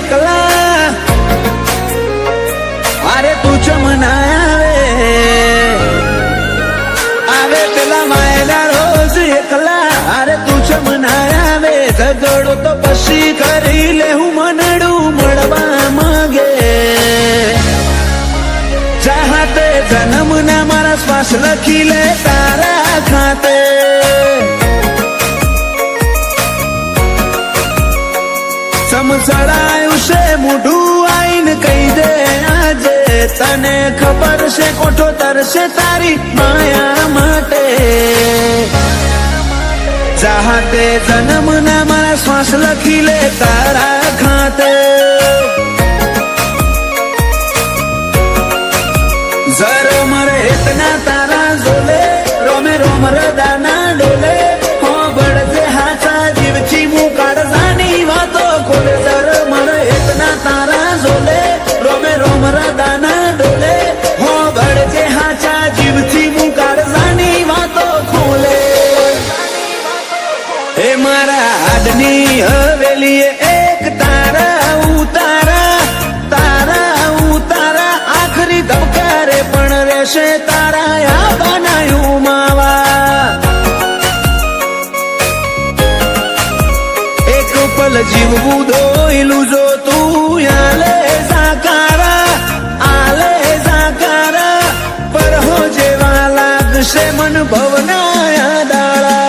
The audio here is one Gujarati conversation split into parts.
એકલા અરે તું ચમના આવે પેલા માયલા રોજ એકલા અરે તું ચમના આવે ઝઘડો તો પછી કરી લે હું મનડું મળવા માંગે ચાહતે જન્મના મારા શ્વાસ લખી લે તારા ખાતે સમસડાયું છે મોઢું આઈને કહી દે આજે તને ખબર છે કોઠો તરશે તારી માયા માટે ચાહતે જન્મના મારા શ્વાસ લખી લે તારા ખાતે जर मरे इतना तारा जोले रोमे रोम रदाना डोले हो बड़ते हाथा जीवची मुकाड़ जानी वातो कोले जर मरे इतना तारा जोले रोमे रोम रदाना डोले हो बड़ते हाथा जीवची मुकाड़ जानी वातो खोले ए मारा आदनी हवेली एक तारा उतारा तारा उतारा आखरी दबकारे पण રહેશે તારા યા બનાયું માવા એક પલ જીવવું દોયલું જો તું આલે સાકારા પર હો જેવા લાગશે મન ભવના દાળા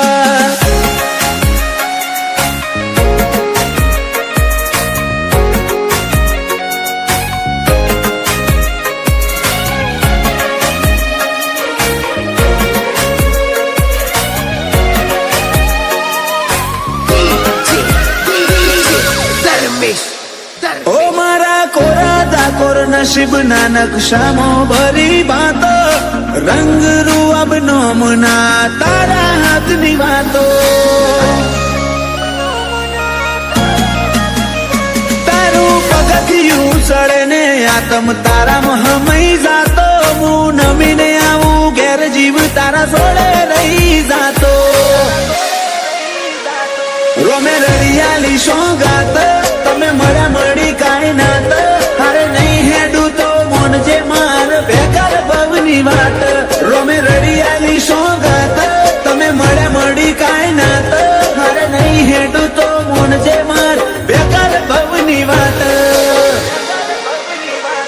ओ मारा कोरा दाकोर नसीब ना नक्शाમાં ભરી વાતો રંગ રૂઅબ નોમના તારા હાથની વાતો તારું પગથિયું ચડે ને આતમ તારામાં હમઈ જાતો હું નમીને આવું ઘેર જીવ તારા જોડે રહી જાતો રોમે રળિયાલી સોગાત તમે મળ્યા મળી કાંઈ નાત હારે નહીં હેડું તો મોન જે માર બેકાર ભવની વાત રોમે રળિયાલી સોગાત તમે મળ્યા મળી કાંઈ નાત હારે નહીં હેડું તો મોન જે માર બેકાર ભવની વાત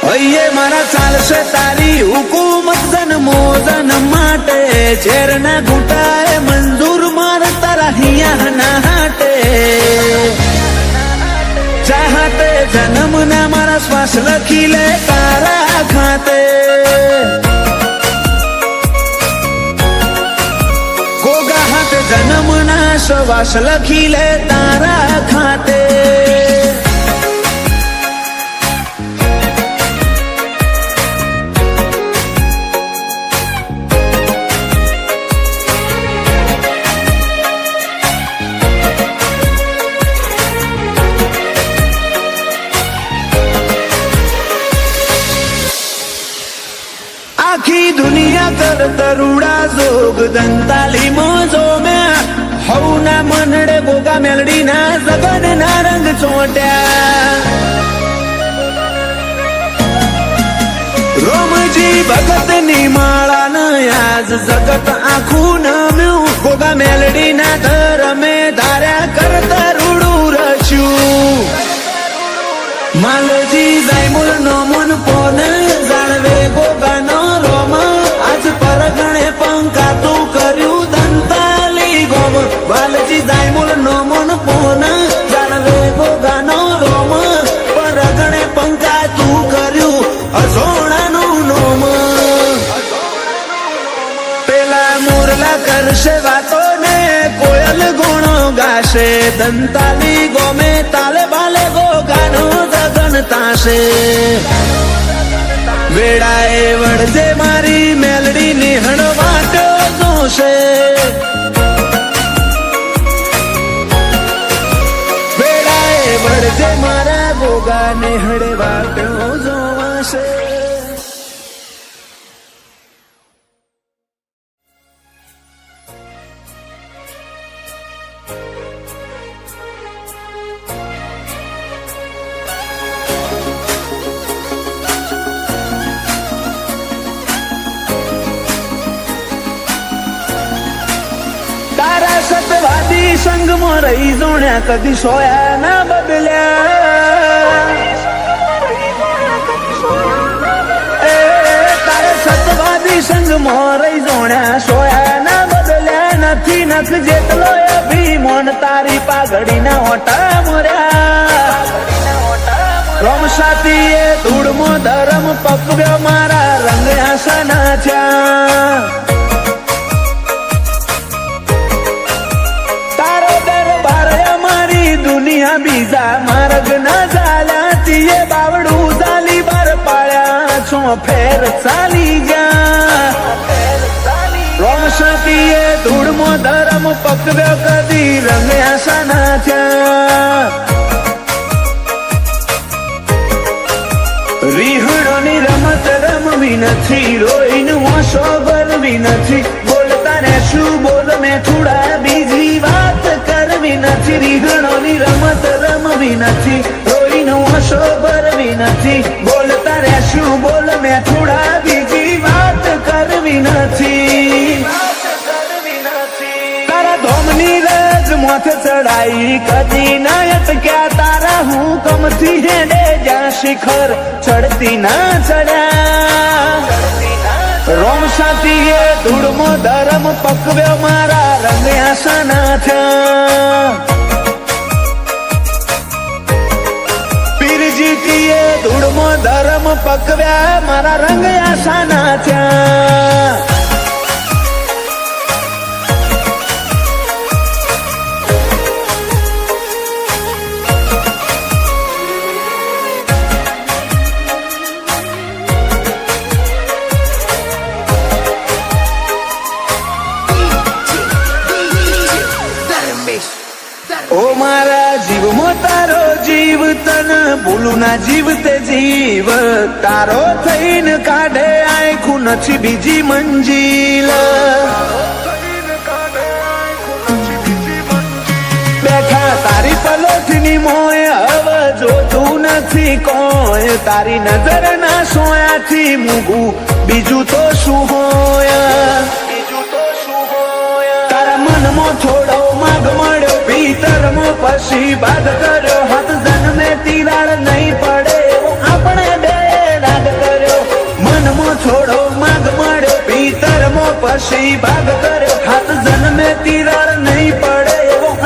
હૈયે મારા ચાલશે તારી હુકુમત જન્મો જન્મ માટે ઝેરના ઘૂંટાએ મંજૂર માર તારા હિયા ના હાટે ચાહતે જન્મના મારા શ્વાસ લખી લે તારા ખાતે ગોગા હાથે જન્મના શ્વાસ લખી લે તારા ખાતે આખી દુનિયા કર તરુડા જોગ દંતાલી મોજો મેં હવના મનડે ગોગા મેલડી ના જગન ના રંગ ચોટ્યા રોમજી ભગત ની માળા ન આજ જગત આખું નમ્યું ગોગા મેલડી ના ધરમે ધાર્યા કર તરુડું રચ્યું માલજી જાયમુલ નો મન પોન જાણવે ગોગા નો રોમ આજ પરગણે પંકાતું કર્યું દંતાલી ગોમ વાલજી જાયમુલ નો મન પોન જાણવે ગોગા નો રોમ પરગણે પંકાતું કર્યું અજોણાનું નોમ પેલા મોરલા કરશે વાતો ને કોયલ ગુણો ગાશે દંતાલી ગોમે તાલે બાલે ગોગાનો જગન તાશે વેળાએ વળજે મારી મેલડી નિહણ વાટો જોશે વેળાએ વળજે મારા ગોગા નિહળ વાટો જોવાશે સતવાદી સંગમાં રહી જોણ્યા કદી સોયા ના બદલ્યા તારે સતવાદી સંગમાં રહી જોણ્યા સોયા ના બદલ્યા નથી નખ જેટલો અભિમાન તારી પાઘડીના ઓટા મર્યા રોમ સાતીએ ધૂળમો ધરમ પકવ્યો મારા રંગ આસાના થયા તારો દરબાર અમારી દુનિયા બીજા માર્ગ ના ચાલ્યા તીએ બાવડું ચાલી બાર પાડ્યા છો ફેર ચાલી ગયા રોમ સાતીએ ધૂળમો ધરમ પકવ્યો કદી રંગ આસાના થયા રીહણોની રમત રમવી નથી રોઈનું ઓછો ભરવી નથી બોલતા ને શું બોલ મેં થોડા બીજી વાત કરવી નથી રીહણોની રમત રમવી નથી રોઈનું ઓછો ભરવી નથી બોલતા રે શું બોલ મેં થોડા બીજી વાત કરવી નથી તારા ધોમની રજ માથે ચડાઈ કદી ના અટક્યા તારા હું કમથી હેડે જ્યાં શિખર ચડતી ના ચડ્યા રોમ સાતીએ ધૂળમો ધરમ પકવ્યો મારા રંગ આસાના થયા પીરજીતીએ ધૂળમો ધરમ પકવ્યા મારા રંગ આસાના થયા ઓ મારા જીવમાં તારો જીવ તન ભૂલું ના જીવ તે જીવ તારો થઈને કાઢે આંખું નથી બીજી મંજિલ બેઠા તારી પલોઠની મોય હવે જોતું નથી કોઈ તારી નજર ના સોયાથી મૂગું બીજું તો શું હોય તારા મનમાં થોડો માગ મળ્યો ભીતરમાં પછી બાદ કર્યો હાથ જન્મે તિરાડ નહીં પડે આપણે બે રાગ કર્યો મનમાં થોડો માગ મળ્યો ભીતરમાં પછી બાદ કર્યો હાથ જન્મે તિરાડ નહીં પડે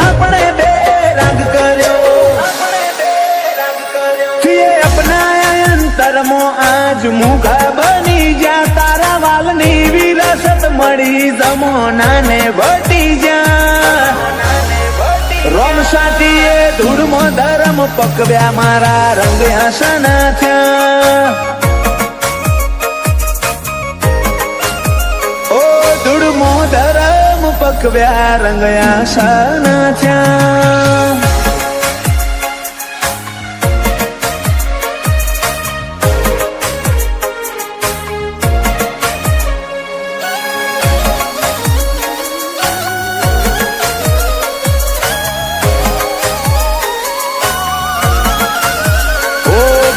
આપણે બે રાગ કર્યો અપનાયા અંતરમાં આજ મુખા બની જા તારા વાલની વિરાસત મળી જમોનાને વટી જા રોમ સાતીએ ધૂળમો ધરમ પકવ્યા મારા રંગ આસાના થયા ઓ ધૂળમો ધરમ પકવ્યા રંગ આસાના થયા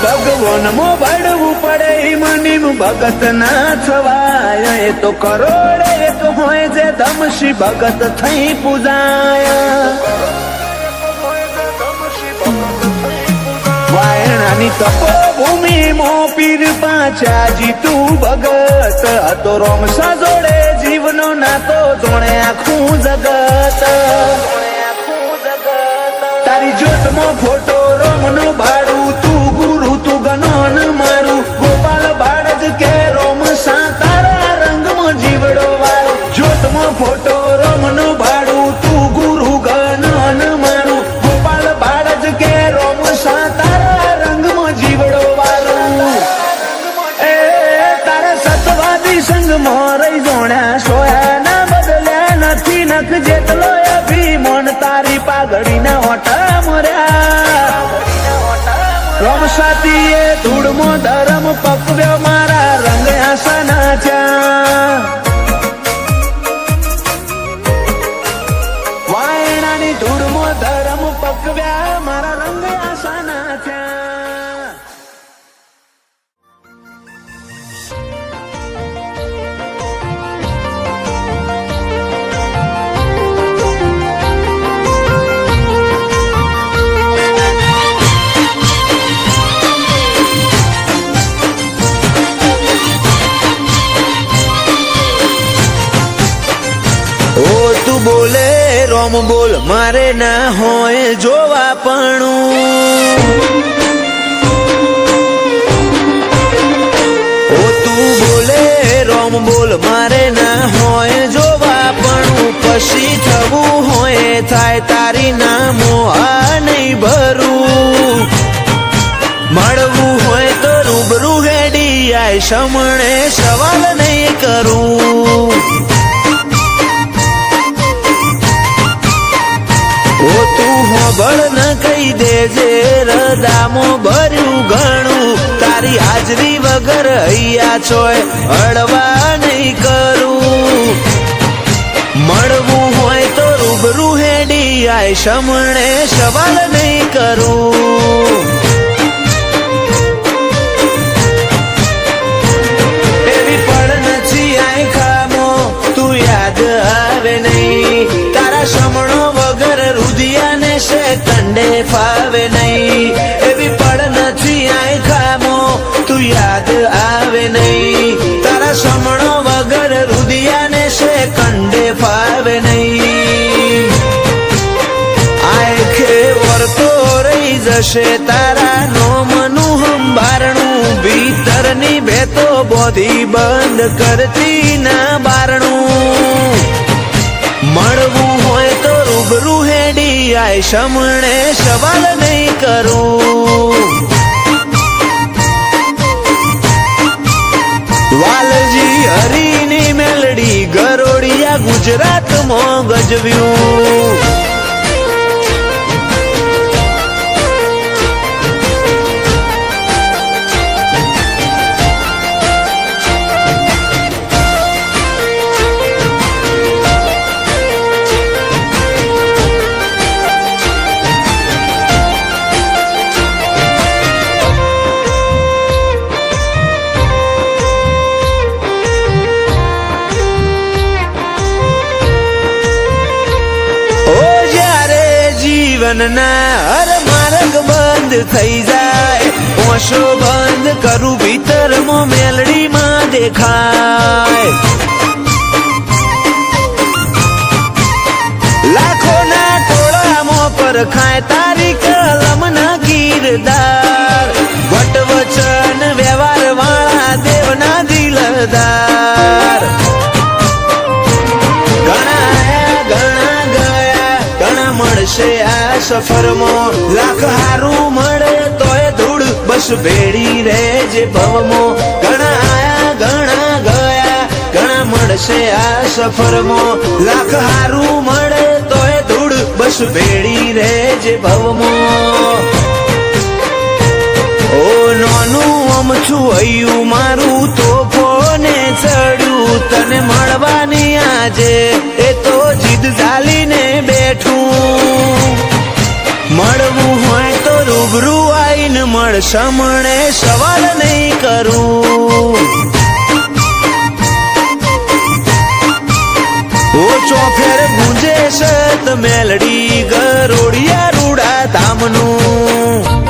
ભગવાનમાં બળવું પડે મનીમ ભગત ના થવાય એ તો કરોડ એક હોય જે ધમશી ભગત થઈ પૂજાય વાયણાની તપોભૂમિ મો પીર પાછા જીતું ભગત હતો રોમ સજોડે જીવનો નાતો જોણે આખું જગત તારી જ્યોતમાં ફોટો રોમનો ભાડું તું ગુરુ તું ગનોન મારું ગોપાલ બાળજ કે રોમ સા તારા રંગમાં જીવડો વાળો જ્યોતમાં ફોટો રોમનો ભાડું તું ગુરુ ગનોન મારું ગોપાલ બાળજ કે રોમ સા તારા રંગમાં જીવડો વાળો એ તારા સતવાદી સંગમાં રહી જોણ્યા સોયા ના બદલ્યા નથી નખ જેટલો અભિમાન તારી પાઘડીના ઓટા મર્યા રોમ સાતીએ ધૂળમો ધરમ પકવ્યો મારા રંગ આસાના થયા વાયણાની ધૂળમો ધરમ પકવ્યા મારા રંગ આસાના થયા ઓ તું બોલે રોમ બોલ મારે ના હોય જોવા પણ ઓ તું બોલે રોમ બોલ મારે ના હોય જોવા પણ પછી થવું હોય થાય તારી નામો આ નહીં ભરું મળવું હોય તો રૂબરૂ હેડી આય સમણે સવાલ નહીં કરું ઓ તું હોબળ ન કહી દેજે રદામો ભર્યું ઘણું તારી હાજરી વગર હૈયા ચોય અડવા નહીં કરું મળવું હોય તો રૂબરૂ હેડી આય સમણે સવાલ નહીં કરું એવી પડ નથી આય ખામો તું યાદ આવે નહીં તારા સમણો વગર રુધિયાને છે કંડે ફાવે નહીં એવી પડ નથી આય ખામો તું યાદ આવે નહીં તારા સમણો વગર રુધિયાને છે કંડે ફાવે નહીં આય ખેવર તો રહી જશે તારા નોમનું હંબારણું ભીતરની ભેતો બોધી બંધ કરતી ના બારણું મળવું હોય તો રૂબરૂ હેડી આય સમણે સવાલ નહીં કરું વાલજી હરીની મેલડી ગરોડિયા ગુજરાતમાં ગજવ્યું જીવનના હર માર્ગ બંધ થઈ જાય ઓશો બંધ કરું ભીતરમાં મેલડીમાં દેખાય લાખોના ટોળામાં પરખાય તારી કલમના કીરદાર વટવચન વ્યવહાર વાળા દેવના દિલદાર મળશે આ સફરમાં લાખ હારું મળે તોય ધૂળ બસ ભેડી રહેજે ભવમાં ઘણા આયા ઘણા ગયા ઘણા મળશે આ સફરમાં લાખ હારું મળે તોય ધૂળ બસ ભેડી રહેજે ભવમાં ઓ નાનું અમથું હૈયું મારું તોફોને ચડ્યું તને મળવાની આજે એ તો જીદ ઝાલીને બેઠું મળવું હોય તો રૂબરૂ આઈને મળ સમણે સવાલ નહીં કરું ઓ ચોફેર ગુંજે સત મેલડી ગરોડિયા રૂડા ધામનું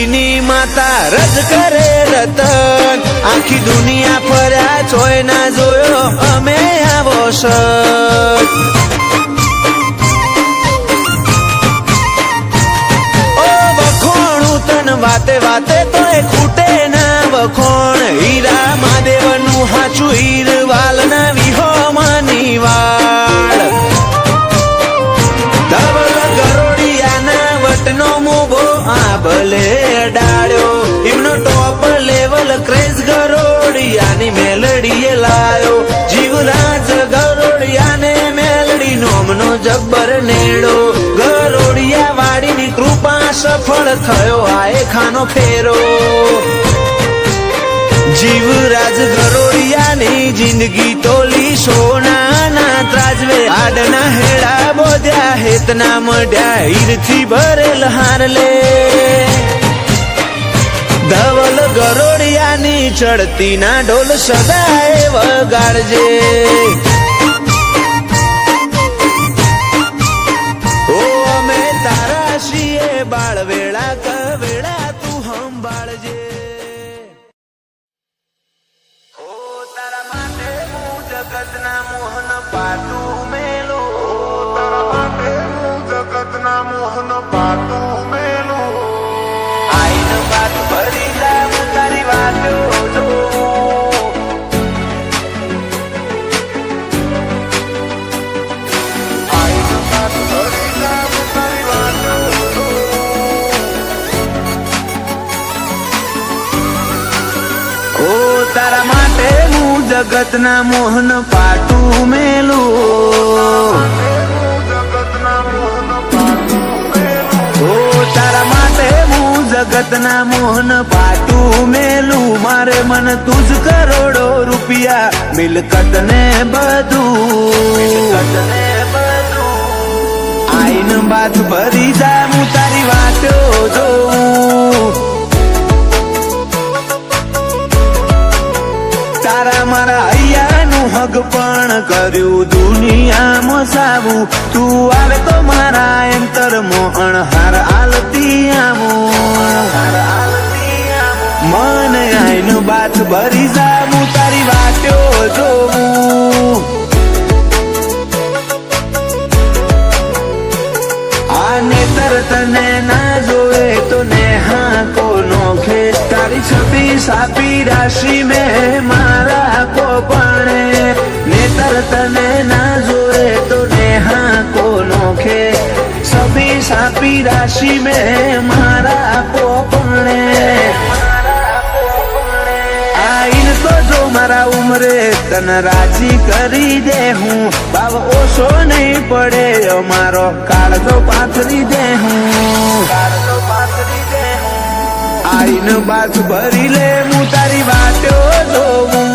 ની માતા રજ કરે રતન આખી દુનિયા ફર્યા ચોય ના જોયો અમે આવો સત ઓ વખોણું તન વાતે વાતે તોય ખૂટે ના વખોણ હીરા મહાદેવનું હાચું હીર વાલ ના વિહોમાની વાળ ધવલ ગરોડિયાના વટનો મોભો આ ભલે ડાળ્યો એમનો ટોપ લેવલ ક્રેઝ ગરોડિયાની મેલડીએ લાયો જીવરાજ ગરોડિયાને મેલડી નોમનો જબ્બર નેડો ગરોડિયા વાડીની કૃપા સફળ થયો આય ખાનો ફેરો જીવરાજ ગરોડિયાની જિંદગી તોલી સોનાના ત્રાજવે આડના હેડા બોધ્યા હેતના મઢ્યા હીરથી ભરેલ હારલે ધવલ ગરોડિયાની ચડતી ના ઢોલ સદાય વગાડજે ઓ અમે તારા છીએ બાળવેળા કવેળા તું સંભાળજે ઓ તારા માટે હું જગતના મોહન પાટું મેલું તારા માટે હું જગતના મોહન પાટું મેલું આઈન બાત ભરી જા હું તારી વાતો જોઉં આઈન બાત ભરી જા હું તારી વાતો જોઉં ઓ તારા માટે હું જગતના મોહન પાટું મેલું ઓ તારા માટે હું જગતના મોહન પાટું મેલું મારે મન તુજ કરોડો રૂપિયા મિલકત ને બધું આઈન બાત ભરી જા હું તારી વાતો જોઉં તારા મારા હૈયાનું હગ પણ કર્યું દુનિયામાં સાવું તું આવે તો મારા અંતર મોહન હાર આલતી મન આઈન બાત ભરી જા હું તારી વાતો જોઉં આ નેતર તને ના જોવે તો નેહા કો નોખે તારી છબી સાપી રાશિ મેં મારા કો પણે નેતર તને ના જોવે તો નેહા કો નોખે સભી સાપી રાશિ મેં મારા કો પણે આઈન તો જો મારા ઉમરે તને રાજી કરી દે હું ભાવ ઓછો નહીં પડે અમારો કાળજો પાથરી દે હું આઈન બાત ભરી લે હું તારી વાતો જોઉં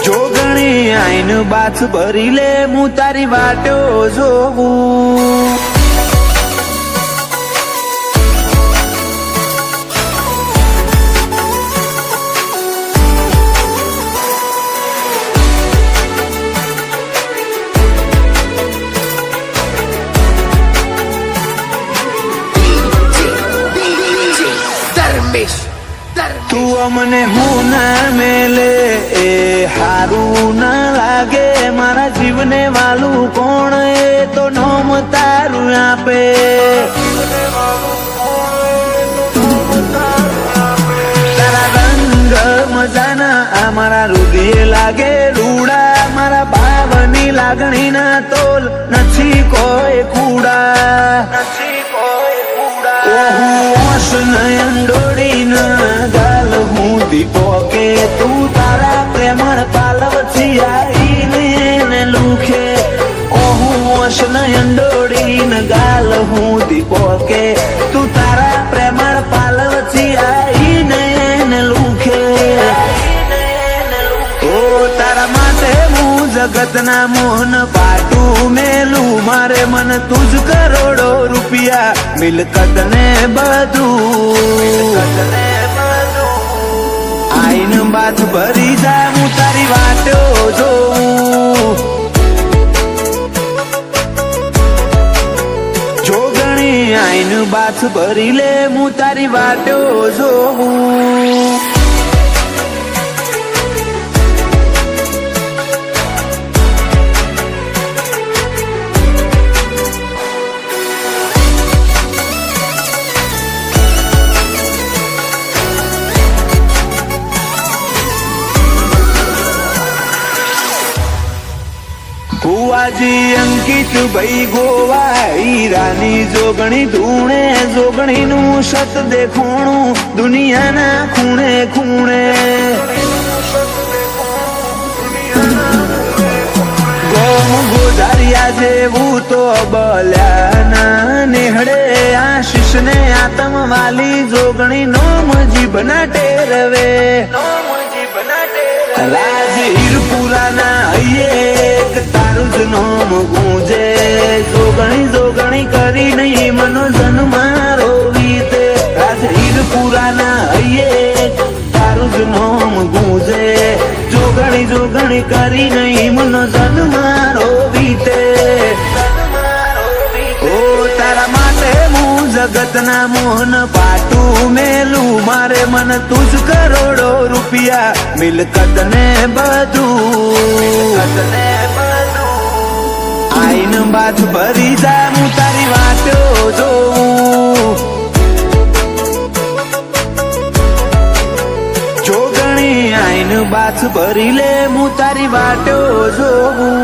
જોગણી આઈન બાત ભરી લે હું તારી વાતો જોઉં તું અમને હું ના મેલે એ હારું ના લાગે મારા જીવને વાલું કોણ એ તો નોમ તારું આપે તારા રંગ મજાના આ મારા હૃદય લાગે રૂડા મારા ભાવની લાગણી ના તોલ નથી કોઈ કુડા નયન ડોળીના ગાલ હું દીપો કે તું તારા પ્રેમળ પાલવથી આવીને લુખે ઓહું વશ નયન ડોળીન ગાલ હું દીપો કે તું તારા પ્રેમળ પાલવથી આવીને લુખે ઓ તારા માટે હું જગતના મોહન પાટું મેલું મારે મન તુજ કરોડો રૂપિયા મિલકત ને બધું આઈન બાત ભરી જા હું તારી વાતો જોઉં જોગણી આઈન બાત ભરી લે હું તારી વાતો જોઉં ભુવાજી અંકિત ભાઈ ગોવા હીરાની જોગણી ધૂણે જોગણી નું સત દેખોણું દુનિયાના ખૂણે ખૂણે ગોમ ગોધારી તારિયા જેવું તો બલ્યાના નેહડે આશીષ ને આતમ વાલી જોગણી નોમ જીભના ટેરવે રાજ હીરપુરાના હૈયે તારું જ નોમ ગુંજે જોગણી જોગણી કરી નહીં મનો જન્મારો વીતે રાજ હીરપુરાના હૈયે તારું જ નોમ ગુંજે જોગણી જોગણી કરી નહીં મનો જન્મારો વીતે ઓ તારા માટે હું જગતના મોહન પાટું મેલું મારે મન તું જ કરોડો રૂપિયા મિલકત ને બધું આઈન બાદ ભરી જા હું તારી વાટો જોઉં જોગણી આઈન બાથ ભરી લે હું તારી વાટો જોઉં